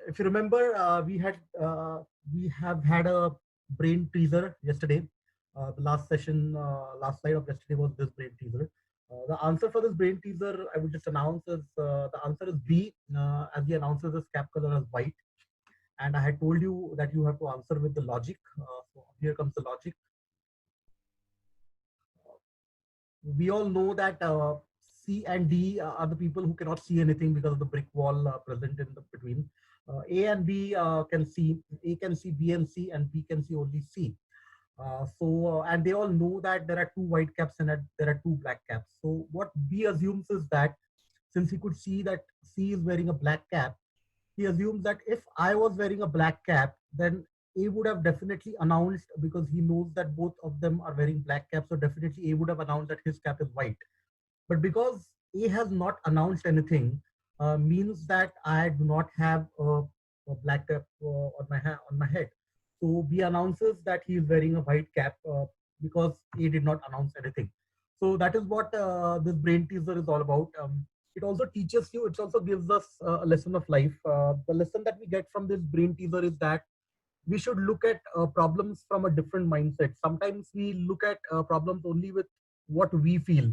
if you remember, we have had a brain teaser yesterday. The last session, last slide of yesterday was this brain teaser. The answer for this brain teaser, I will just announce is the answer is B, as the announcer is cap color as white. And I had told you that you have to answer with the logic. So here comes the logic. We all know that C and D are the people who cannot see anything because of the brick wall present in the between. A and B can see, A can see B and C, and B can see only C. And they all know that there are two white caps and that there are two black caps. So what B assumes is that since he could see that C is wearing a black cap, he assumes that if I was wearing a black cap, then A would have definitely announced, because he knows that both of them are wearing black caps. So definitely A would have announced that his cap is white. But because A has not announced anything, means that I do not have a black cap on my head. So B announces that he is wearing a white cap because A did not announce anything. So that is what this brain teaser is all about. It also teaches you, it also gives us a lesson of life. The lesson that we get from this brain teaser is that we should look at problems from a different mindset. Sometimes we look at problems only with what we feel.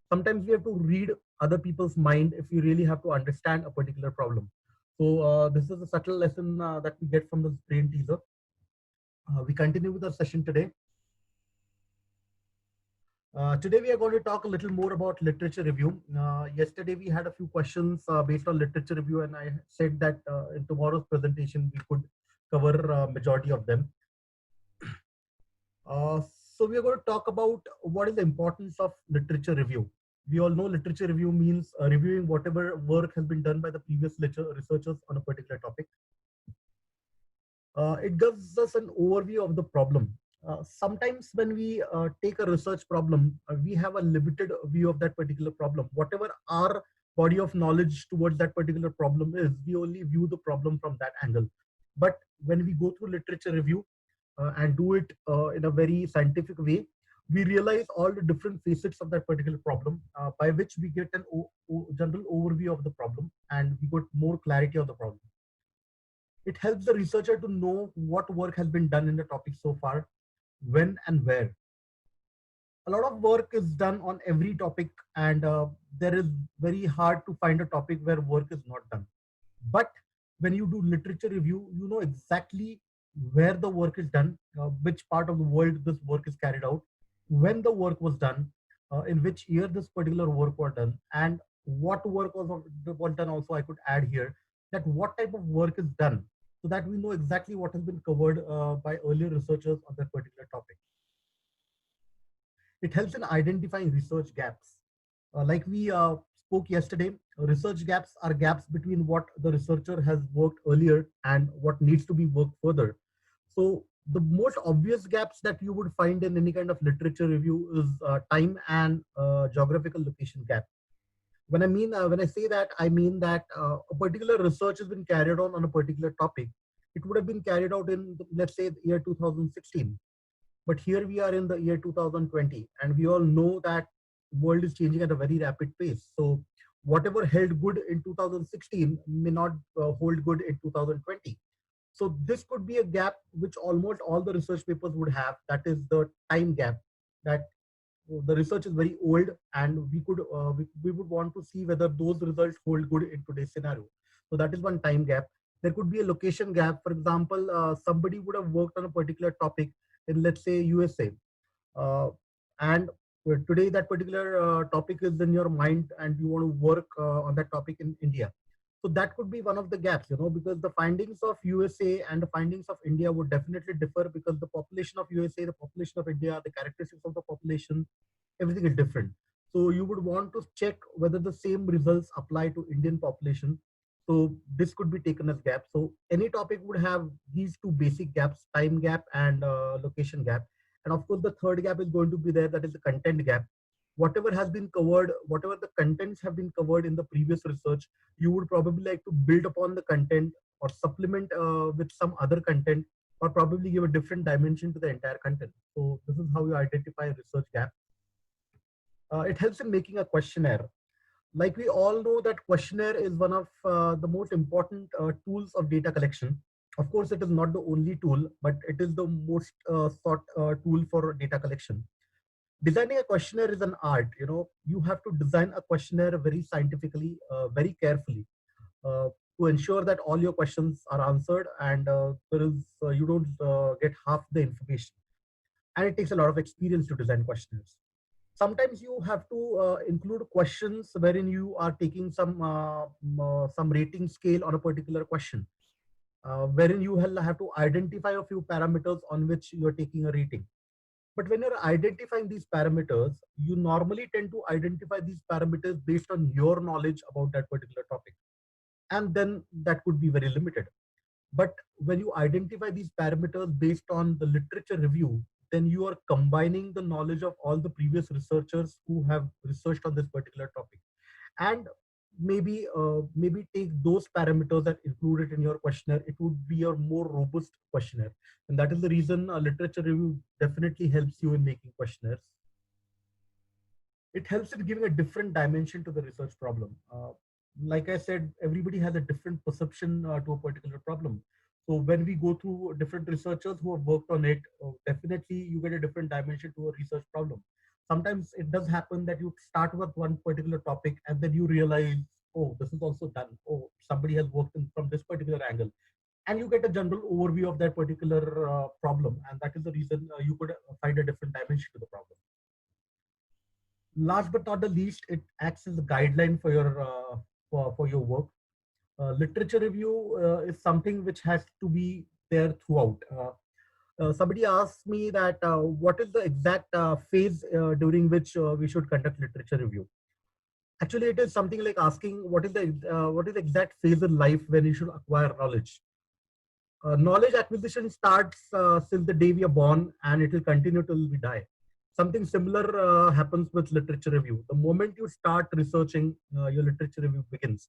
Sometimes we have to read other people's mind if we really have to understand a particular problem. So this is a subtle lesson that we get from this brain teaser. We continue with our session today. Today we are going to talk a little more about literature review. Yesterday we had a few questions based on literature review, and I said that in tomorrow's presentation we could cover majority of them. Uh, so we are going to talk about what is the importance of literature review. We all know literature review means reviewing whatever work has been done by the previous researchers on a particular topic. It gives us an overview of the problem. Sometimes when we take a research problem, we have a limited view of that particular problem. Whatever our body of knowledge towards that particular problem is, we only view the problem from that angle. But when we go through literature review and do it in a very scientific way, we realize all the different facets of that particular problem, by which we get an general overview of the problem and we got more clarity of the problem. It helps the researcher to know what work has been done in the topic so far, when and where. A lot of work is done on every topic, and there is very hard to find a topic where work is not done. But when you do literature review, you know exactly where the work is done, which part of the world this work is carried out, when the work was done, in which year this particular work was done, and what work was done. Also, I could add here that what type of work is done, so that we know exactly what has been covered by earlier researchers on that particular topic. It helps in identifying research gaps. Like we spoke yesterday, research gaps are gaps between what the researcher has worked earlier and what needs to be worked further. So the most obvious gaps that you would find in any kind of literature review is time and geographical location gap. When I say that, I mean that a particular research has been carried on a particular topic. It would have been carried out in, let's say, the year 2016. But here we are in the year 2020, and we all know that world is changing at a very rapid pace. So whatever held good in 2016 may not hold good in 2020. So this could be a gap which almost all the research papers would have. That is the time gap, that the research is very old, and we would want to see whether those results hold good in today's scenario. So that is one time gap. There could be a location gap. For example, somebody would have worked on a particular topic in, let's say, USA, and today that particular topic is in your mind and you want to work on that topic in India. So that could be one of the gaps, because the findings of USA and the findings of India would definitely differ, because the population of USA, the population of India, the characteristics of the population, everything is different. So you would want to check whether the same results apply to Indian population. So this could be taken as gap. So any topic would have these two basic gaps: time gap and location gap. And of course, the third gap is going to be there, that is the content gap. Whatever has been covered, whatever the contents have been covered in the previous research, you would probably like to build upon the content or supplement with some other content, or probably give a different dimension to the entire content. So this is how you identify a research gap. It helps in making a questionnaire. Like we all know that questionnaire is one of the most important tools of data collection. Of course, it is not the only tool, but it is the most sought tool for data collection. Designing a questionnaire is an art. You have to design a questionnaire very scientifically, very carefully, uh, to ensure that all your questions are answered and you don't get half the information. And it takes a lot of experience to design questionnaires. Sometimes you have to include questions wherein you are taking some rating scale on a particular question, wherein you will have to identify a few parameters on which you're taking a rating. But when you're identifying these parameters, you normally tend to identify these parameters based on your knowledge about that particular topic, and then that could be very limited. But when you identify these parameters based on the literature review, then you are combining the knowledge of all the previous researchers who have researched on this particular topic, and maybe take those parameters that included in your questionnaire. It would be a more robust questionnaire, and that is the reason literature review definitely helps you in making questionnaires. It helps in giving a different dimension to the research problem. Like I said, everybody has a different perception to a particular problem. So when we go through different researchers who have worked on it, definitely you get a different dimension to a research problem. Sometimes it does happen that you start with one particular topic and then you realize, oh, this is also done. Oh, somebody has worked from this particular angle. And you get a general overview of that particular problem. And that is the reason you could find a different dimension to the problem. Last but not the least, it acts as a guideline for your work. Literature review is something which has to be there throughout. Somebody asked me that what is the exact phase during which we should conduct literature review. Actually, it is something like asking what is the exact phase in life when you should acquire knowledge. Knowledge acquisition starts since the day we are born, and it will continue till we die. Something similar happens with literature review. The moment you start researching, your literature review begins,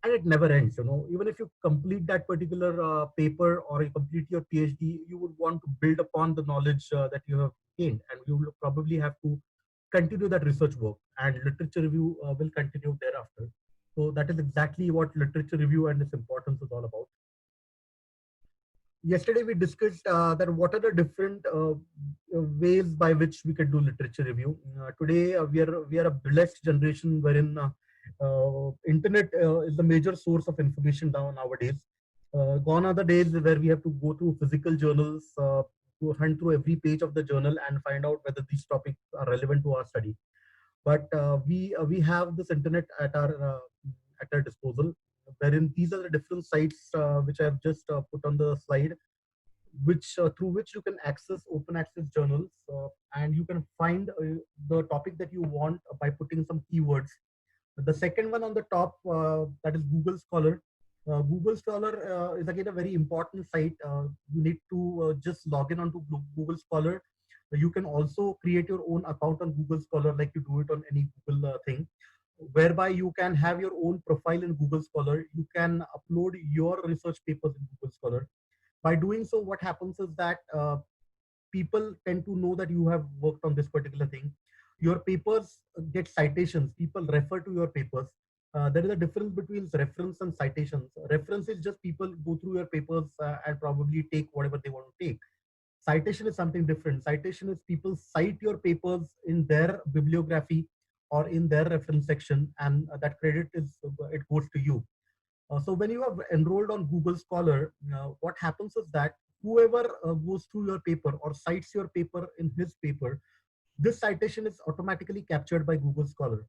and it never ends. Even if you complete that particular paper or you complete your PhD, you would want to build upon the knowledge that you have gained, and you will probably have to continue that research work, and literature review will continue thereafter. So that is exactly what literature review and its importance is all about. Yesterday we discussed that what are the different ways by which we can do literature review. Today we are a blessed generation wherein internet is the major source of information nowadays. Gone are the days where we have to go through physical journals, to hunt through every page of the journal and find out whether these topics are relevant to our study. But we have this internet at our disposal, wherein these are the different sites which I have just put on the slide, which through which you can access open access journals, and you can find the topic that you want by putting some keywords. The second one on the top, that is Google Scholar. Google Scholar is again a very important site. You need to just log in onto Google Scholar. You can also create your own account on Google Scholar like you do it on any Google thing, whereby you can have your own profile in Google Scholar. You can upload your research papers in Google Scholar. By doing so, what happens is that people tend to know that you have worked on this particular thing. Your papers get citations. People refer to your papers. There is a difference between reference and citations. Reference is just people go through your papers and probably take whatever they want to take. Citation is something different. Citation is people cite your papers in their bibliography or in their reference section, and that credit is it goes to you. So when you have enrolled on Google Scholar, what happens is that whoever goes through your paper or cites your paper in his paper, this citation is automatically captured by Google Scholar.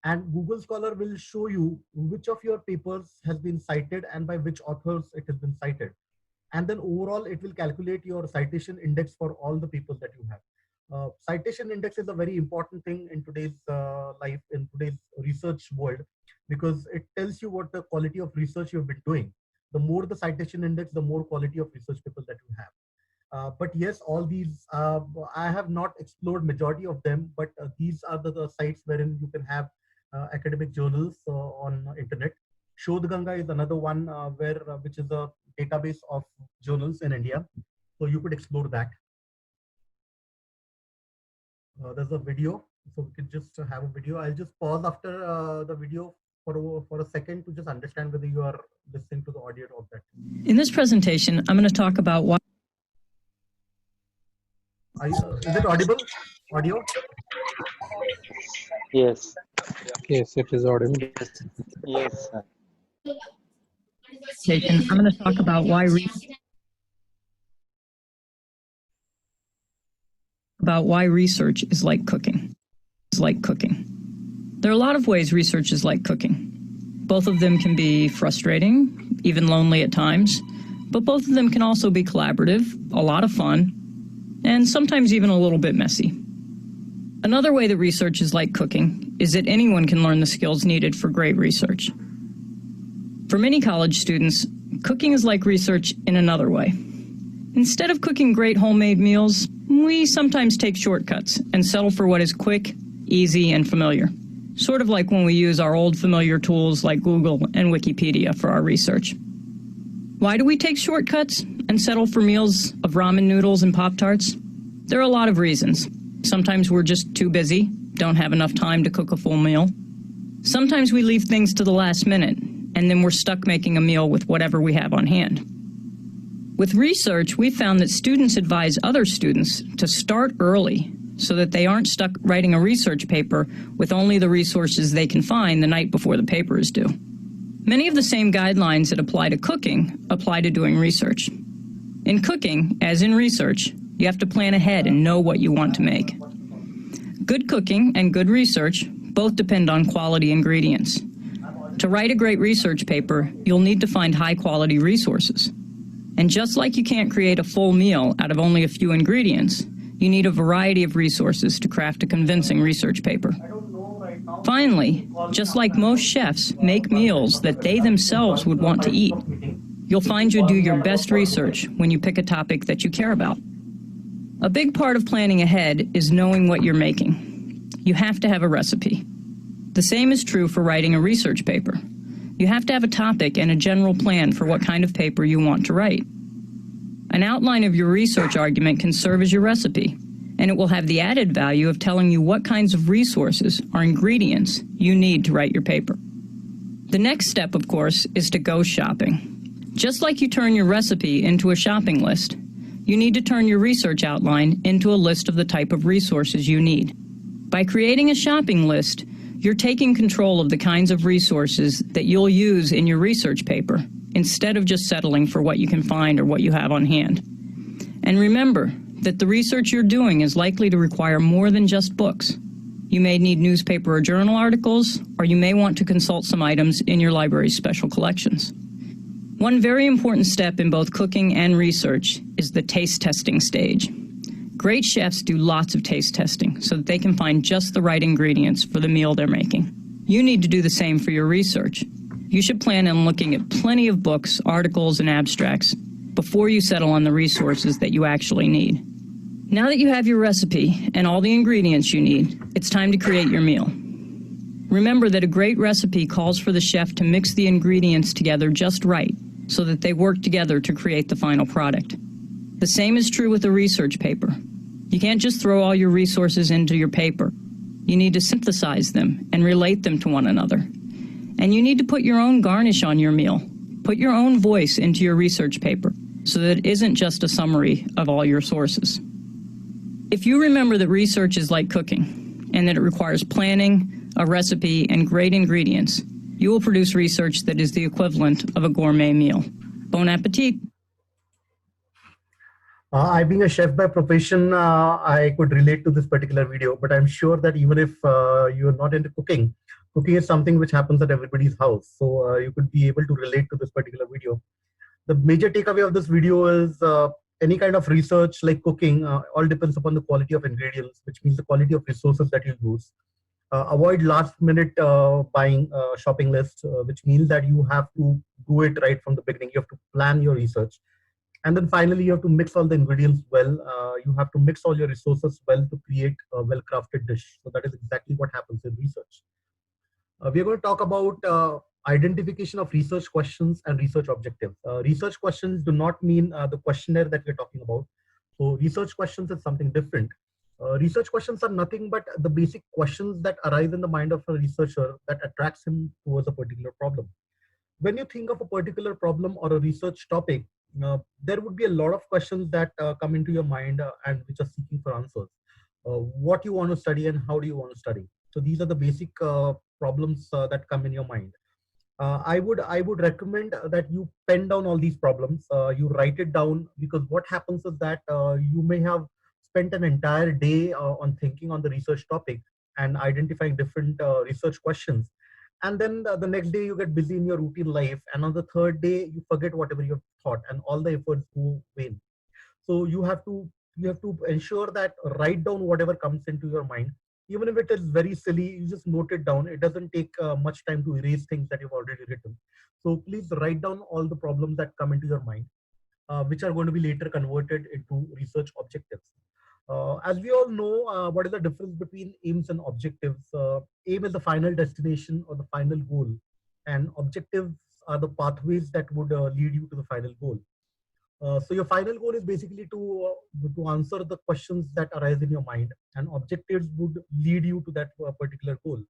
And Google Scholar will show you which of your papers has been cited and by which authors it has been cited. And then overall, it will calculate your citation index for all the papers that you have. Citation index is a very important thing in today's life, in today's research world, because it tells you what the quality of research you've been doing. The more the citation index, the more quality of research papers that you have. But yes, all these, I have not explored majority of them, but these are the sites wherein you can have academic journals on internet. Shodhganga is another one which is a database of journals in India. So you could explore that. There's a video. So we could just have a video. I'll just pause after the video for a second to just understand whether you are listening to the audio of that. In this presentation, I'm going to talk about why. Is it audible? Audio? Yes. Yes, it is audible. Yes, sir. I'm going to talk about why research is like cooking. It's like cooking. There are a lot of ways research is like cooking. Both of them can be frustrating, even lonely at times, but both of them can also be collaborative, a lot of fun, and sometimes even a little bit messy. Another way that research is like cooking is that anyone can learn the skills needed for great research. For many college students, cooking is like research in another way. Instead of cooking great homemade meals, we sometimes take shortcuts and settle for what is quick, easy, and familiar. Sort of like when we use our old familiar tools like Google and Wikipedia for our research. Why do we take shortcuts and settle for meals of ramen noodles and Pop-Tarts? There are a lot of reasons. Sometimes we're just too busy, don't have enough time to cook a full meal. Sometimes we leave things to the last minute, and then we're stuck making a meal with whatever we have on hand. With research, we found that students advise other students to start early so that they aren't stuck writing a research paper with only the resources they can find the night before the paper is due. Many of the same guidelines that apply to cooking apply to doing research. In cooking, as in research, you have to plan ahead and know what you want to make. Good cooking and good research both depend on quality ingredients. To write a great research paper, you'll need to find high-quality resources. And just like you can't create a full meal out of only a few ingredients, you need a variety of resources to craft a convincing research paper. Finally, just like most chefs make meals that they themselves would want to eat, you'll find you do your best research when you pick a topic that you care about. A big part of planning ahead is knowing what you're making. You have to have a recipe. The same is true for writing a research paper. You have to have a topic and a general plan for what kind of paper you want to write. An outline of your research argument can serve as your recipe, and it will have the added value of telling you what kinds of resources or ingredients you need to write your paper. The next step, of course, is to go shopping. Just like you turn your recipe into a shopping list, you need to turn your research outline into a list of the type of resources you need. By creating a shopping list, you're taking control of the kinds of resources that you'll use in your research paper, instead of just settling for what you can find or what you have on hand. And remember that the research you're doing is likely to require more than just books. You may need newspaper or journal articles, or you may want to consult some items in your library's special collections. One very important step in both cooking and research is the taste testing stage. Great chefs do lots of taste testing so that they can find just the right ingredients for the meal they're making. You need to do the same for your research. You should plan on looking at plenty of books, articles, and abstracts before you settle on the resources that you actually need. Now that you have your recipe and all the ingredients you need, it's time to create your meal. Remember that a great recipe calls for the chef to mix the ingredients together just right so that they work together to create the final product. The same is true with a research paper. You can't just throw all your resources into your paper. You need to synthesize them and relate them to one another. And you need to put your own garnish on your meal. Put your own voice into your research paper so that it isn't just a summary of all your sources. If you remember that research is like cooking and that it requires planning, a recipe, and great ingredients, you will produce research that is the equivalent of a gourmet meal. Bon appetit! I, being a chef by profession, I could relate to this particular video, but I'm sure that even if you're not into cooking, cooking is something which happens at everybody's house. So you could be able to relate to this particular video. The major takeaway of this video is any kind of research like cooking all depends upon the quality of ingredients, which means the quality of resources that you use. Avoid last minute buying shopping lists, which means that you have to do it right from the beginning. You have to plan your research. And then finally, you have to mix all the ingredients well. You have to mix all your resources well to create a well-crafted dish. So that is exactly what happens in research. We are going to talk about identification of research questions and research objectives. Research questions do not mean the questionnaire that we're talking about. So research questions is something different. Research questions are nothing but the basic questions that arise in the mind of a researcher that attracts him towards a particular problem. When you think of a particular problem or a research topic, there would be a lot of questions that come into your mind and which are seeking for answers. What you want to study and how do you want to study? So these are the basic problems that come in your mind. I would recommend that you pen down all these problems. You write it down, because what happens is that you may have spent an entire day on thinking on the research topic and identifying different research questions, and then the next day you get busy in your routine life, and on the third day you forget whatever you've thought, and all the efforts go vain. So you have to ensure that write down whatever comes into your mind, even if it is very silly. You just note it down. It doesn't take much time to erase things that you've already written. So please write down all the problems that come into your mind, which are going to be later converted into research objectives. As we all know, what is the difference between aims and objectives? Aim is the final destination or the final goal, and objectives are the pathways that would lead you to the final goal. So your final goal is basically to answer the questions that arise in your mind, and objectives would lead you to that particular goal.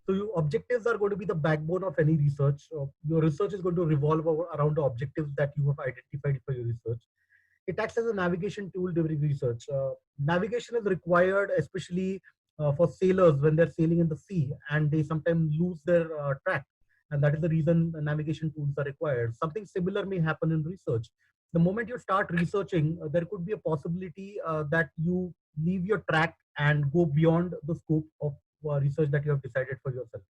So your objectives are going to be the backbone of any research. Your research is going to revolve around the objectives that you have identified for your research. It acts as a navigation tool during research. Navigation is required, especially for sailors when they're sailing in the sea and they sometimes lose their track. And that is the reason the navigation tools are required. Something similar may happen in research. The moment you start researching, there could be a possibility that you leave your track and go beyond the scope of research that you have decided for yourself.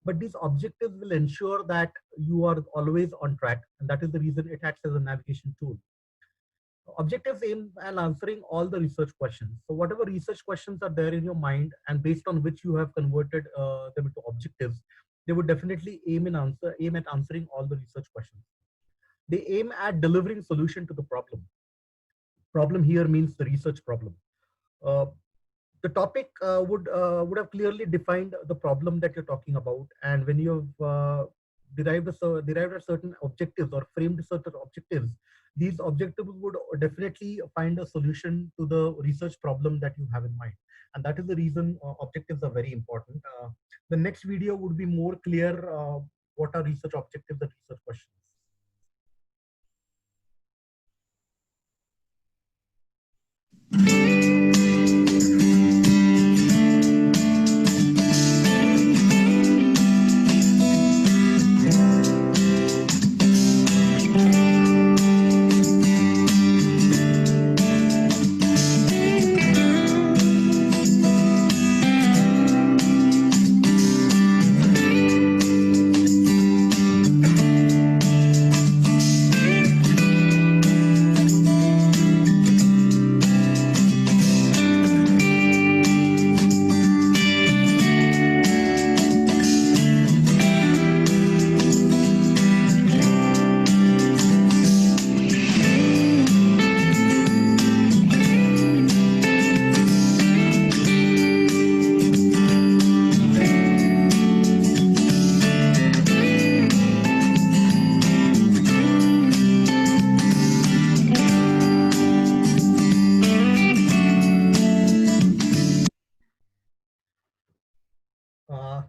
But these objectives will ensure that you are always on track, and that is the reason it acts as a navigation tool. Objectives aim at answering all the research questions. So whatever research questions are there in your mind, and based on which you have converted them into objectives, they would definitely aim at answering all the research questions. They aim at delivering solution to the problem. Problem here means the research problem. Uh, the topic would have clearly defined the problem that you're talking about, and when you've derived a certain objectives or framed certain objectives, these objectives would definitely find a solution to the research problem that you have in mind, and that is the reason objectives are very important. The next video would be more clear what are research objectives and research questions.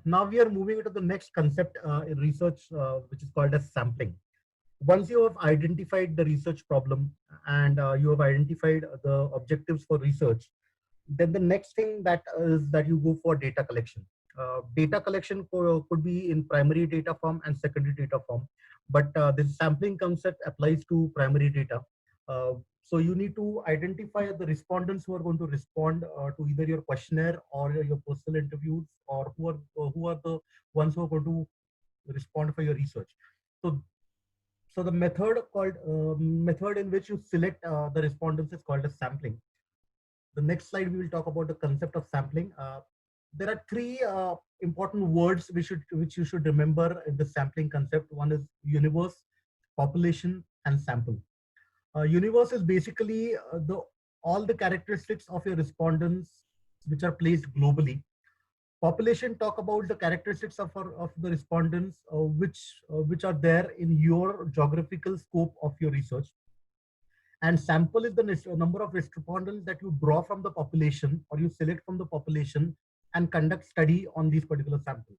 Now we are moving into the next concept in research, which is called as sampling. Once you have identified the research problem and you have identified the objectives for research, then the next thing that is that you go for data collection. Data collection could be in primary data form and secondary data form, but this sampling concept applies to primary data. So you need to identify the respondents who are going to respond to either your questionnaire or your personal interviews, or who are the ones who are going to respond for your research. So the method in which you select the respondents is called as sampling. The next slide we will talk about the concept of sampling. There are three important words which you should remember in the sampling concept. One is universe, population, and sample. Universe is basically all the characteristics of your respondents which are placed globally. Population talk about the characteristics of the respondents which are there in your geographical scope of your research. And sample is the number of respondents that you draw from the population or you select from the population and conduct study on these particular samples.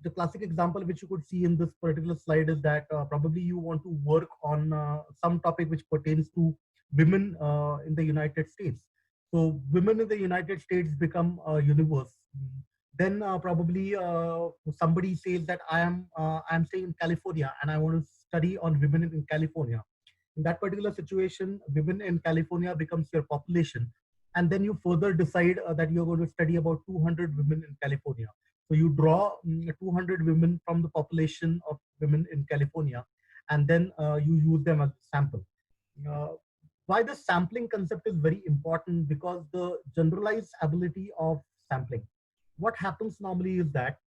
The classic example which you could see in this particular slide is that probably you want to work on some topic which pertains to women in the United States. So women in the United States become a universe. Then probably somebody says that I'm staying in California and I want to study on women in California. In that particular situation, women in California becomes your population. And then you further decide that you're going to study about 200 women in California. So you draw 200 women from the population of women in California, and then you use them as a sample. Why the sampling concept is very important? Because the generalized ability of sampling. What happens normally is that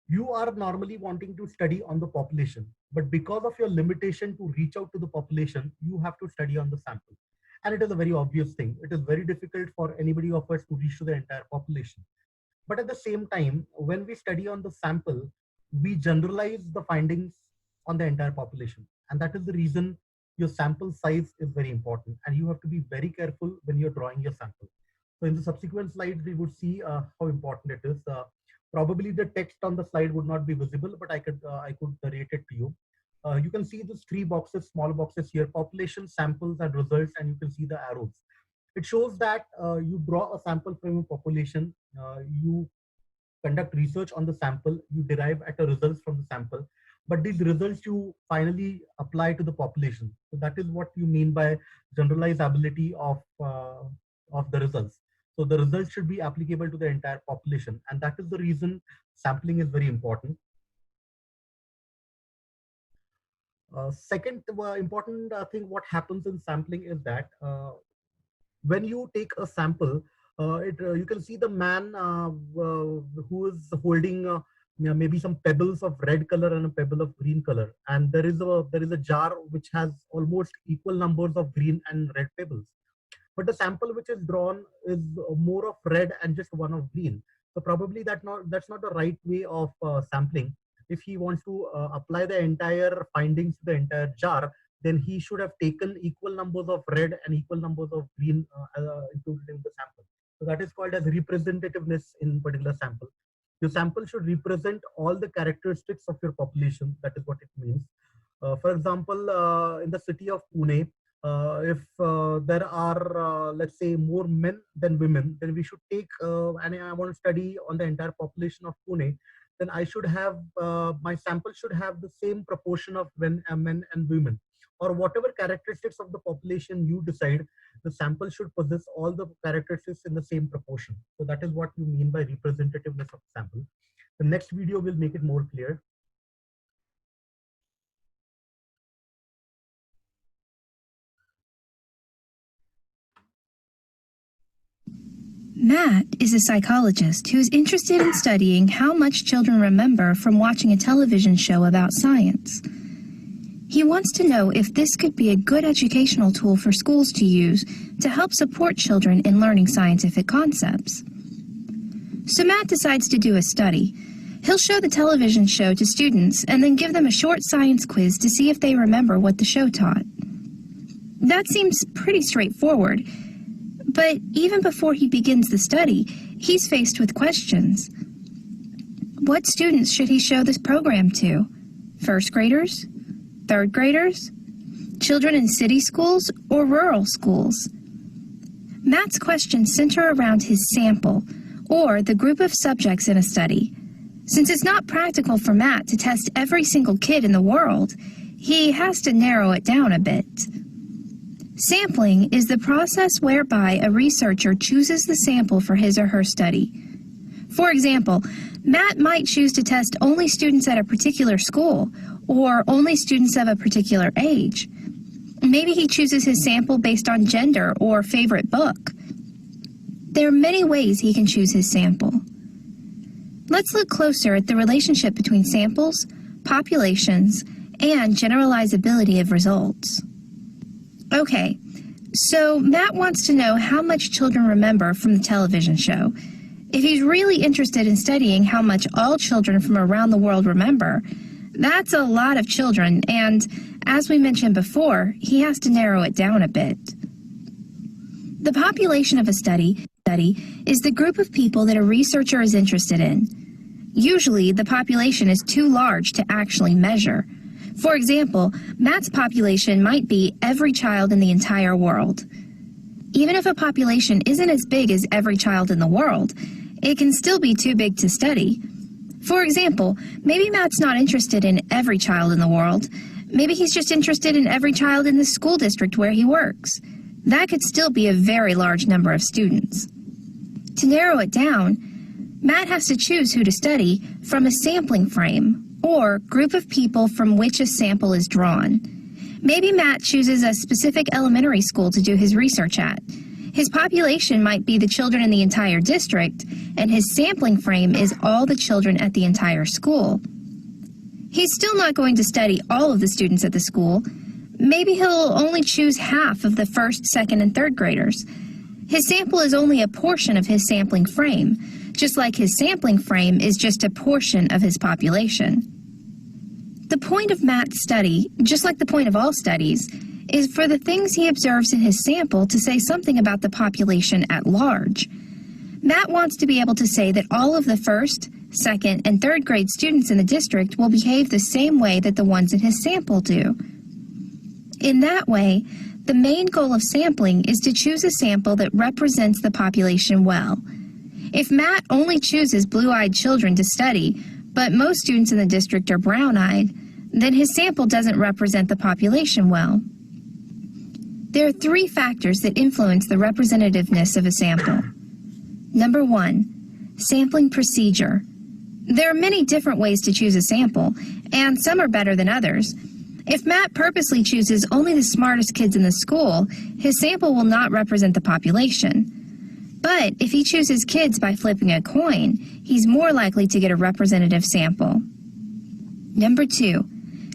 you are normally wanting to study on the population, but because of your limitation to reach out to the population, you have to study on the sample. And it is a very obvious thing. It is very difficult for anybody of us to reach to the entire population. But at the same time, when we study on the sample, we generalize the findings on the entire population. And that is the reason your sample size is very important. And you have to be very careful when you're drawing your sample. So in the subsequent slides, we would see how important it is. Probably the text on the slide would not be visible, but I could narrate it to you. You can see these three boxes, small boxes here, population, samples, and results, and you can see the arrows. It shows that you draw a sample from a population, you conduct research on the sample, you derive at a results from the sample, but these results you finally apply to the population. So that is what you mean by generalizability of the results. So the results should be applicable to the entire population, and that is the reason sampling is very important. Second important thing what happens in sampling is that when you take a sample, you can see the man who is holding maybe some pebbles of red color and a pebble of green color, and there is a jar which has almost equal numbers of green and red pebbles. But the sample which is drawn is more of red and just one of green. So probably that's not the right way of sampling. If he wants to apply the entire findings to the entire jar, then he should have taken equal numbers of red and equal numbers of green included in the sample. So that is called as representativeness in particular sample. Your sample should represent all the characteristics of your population. That is what it means. For example, in the city of Pune, if there are, let's say, more men than women, then we should take, and I want to study on the entire population of Pune, then I should have, my sample should have the same proportion of men and women, or whatever characteristics of the population you decide, the sample should possess all the characteristics in the same proportion. So that is what you mean by representativeness of sample. The next video will make it more clear. Matt is a psychologist who is interested in studying how much children remember from watching a television show about science. He wants to know if this could be a good educational tool for schools to use to help support children in learning scientific concepts. So Matt decides to do a study. He'll show the television show to students and then give them a short science quiz to see if they remember what the show taught. That seems pretty straightforward. But even before he begins the study, he's faced with questions. What students should he show this program to? First graders? Third graders? Children in city schools or rural schools? Matt's questions center around his sample, or the group of subjects in a study. Since it's not practical for Matt to test every single kid in the world, he has to narrow it down a bit. Sampling is the process whereby a researcher chooses the sample for his or her study. For example, Matt might choose to test only students at a particular school or only students of a particular age. Maybe he chooses his sample based on gender or favorite book. There are many ways he can choose his sample. Let's look closer at the relationship between samples, populations, and generalizability of results. Okay, so Matt wants to know how much children remember from the television show. If he's really interested in studying how much all children from around the world remember, that's a lot of children, and As we mentioned before, he has to narrow it down a bit. The population of a study is the group of people that a researcher is interested in. Usually, the population is too large to actually measure. For example, Matt's population might be every child in the entire world. Even if a population isn't as big as every child in the world, it can still be too big to study. For example, maybe Matt's not interested in every child in the world. Maybe he's just interested in every child in the school district where he works. That could still be a very large number of students. To narrow it down, Matt has to choose who to study from a sampling frame, or group of people from which a sample is drawn. Maybe Matt chooses a specific elementary school to do his research at. His population might be the children in the entire district, and his sampling frame is all the children at the entire school. He's still not going to study all of the students at the school. Maybe he'll only choose half of the first, second, and third graders. His sample is only a portion of his sampling frame, just like his sampling frame is just a portion of his population. The point of Matt's study, just like the point of all studies, is for the things he observes in his sample to say something about the population at large. Matt wants to be able to say that all of the first, second, and third grade students in the district will behave the same way that the ones in his sample do. In that way, the main goal of sampling is to choose a sample that represents the population well. If Matt only chooses blue-eyed children to study, but most students in the district are brown-eyed, then his sample doesn't represent the population well. There are 3 factors that influence the representativeness of a sample. Number 1, sampling procedure. There are many different ways to choose a sample, and some are better than others. If Matt purposely chooses only the smartest kids in the school, his sample will not represent the population. But if he chooses kids by flipping a coin, he's more likely to get a representative sample. Number 2,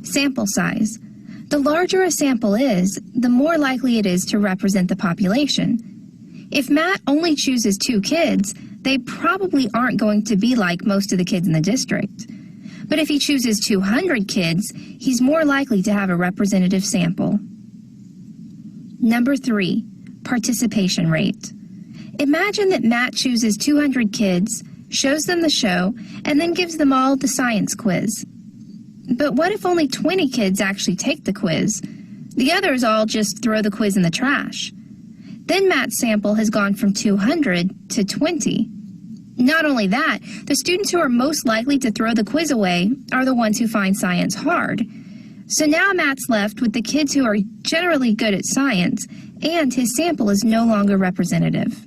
sample size. The larger a sample is, the more likely it is to represent the population. If Matt only chooses 2 kids, they probably aren't going to be like most of the kids in the district. But if he chooses 200 kids, he's more likely to have a representative sample. Number 3, participation rate. Imagine that Matt chooses 200 kids, shows them the show, and then gives them all the science quiz. But what if only 20 kids actually take the quiz? The others all just throw the quiz in the trash. Then Matt's sample has gone from 200 to 20. Not only that, the students who are most likely to throw the quiz away are the ones who find science hard. So now Matt's left with the kids who are generally good at science, and his sample is no longer representative.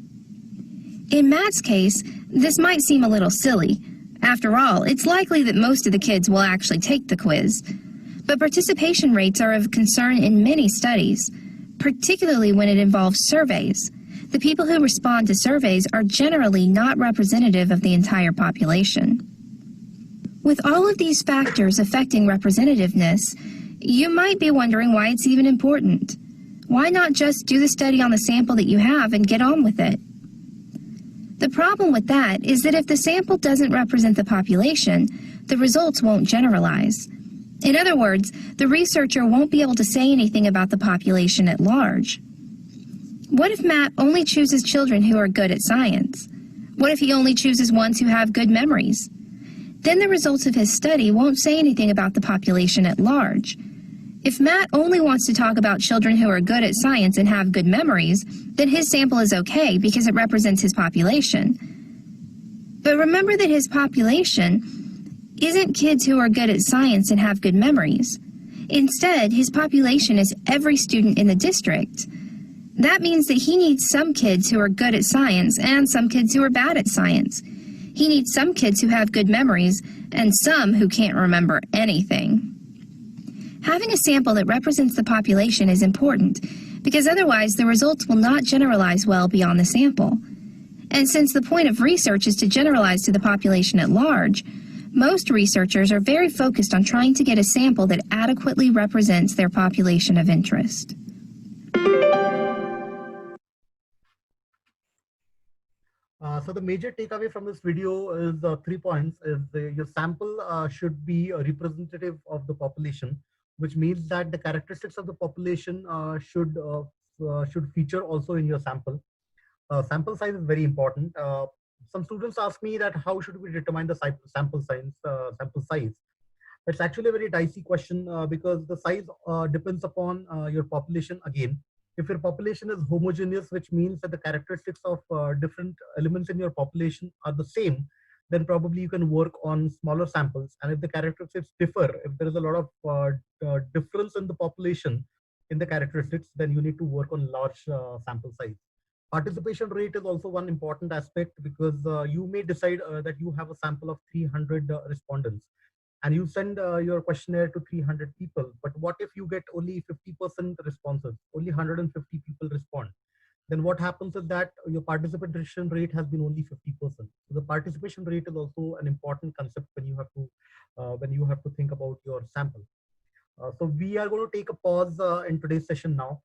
In Matt's case, this might seem a little silly. After all, it's likely that most of the kids will actually take the quiz. But participation rates are of concern in many studies, particularly when it involves surveys. The people who respond to surveys are generally not representative of the entire population. With all of these factors affecting representativeness, you might be wondering why it's even important. Why not just do the study on the sample that you have and get on with it? The problem with that is that if the sample doesn't represent the population, the results won't generalize. In other words, the researcher won't be able to say anything about the population at large. What if Matt only chooses children who are good at science? What if he only chooses ones who have good memories? Then the results of his study won't say anything about the population at large. If Matt only wants to talk about children who are good at science and have good memories, then his sample is okay because it represents his population. But remember that his population isn't kids who are good at science and have good memories. Instead, his population is every student in the district. That means that he needs some kids who are good at science and some kids who are bad at science. He needs some kids who have good memories and some who can't remember anything. Having a sample that represents the population is important because otherwise the results will not generalize well beyond the sample. And since the point of research is to generalize to the population at large, most researchers are very focused on trying to get a sample that adequately represents their population of interest. So the major takeaway from this video is 3 points. Your sample should be representative of the population. which means that the characteristics of the population should feature also in your sample. Sample size is very important. Some students ask me that how should we determine the sample size? It's actually a very dicey question because the size depends upon your population again. If your population is homogeneous, which means that the characteristics of different elements in your population are the same, then probably you can work on smaller samples. And if the characteristics differ, if there is a lot of difference in the population in the characteristics, then you need to work on large sample size. Participation rate is also one important aspect because you may decide that you have a sample of 300 respondents and you send your questionnaire to 300 people. But what if you get only 50% responses, only 150 people respond? Then what happens is that your participation rate has been only 50%. So the participation rate is also an important concept when you have to think about your sample. So we are going to take a pause in today's session now.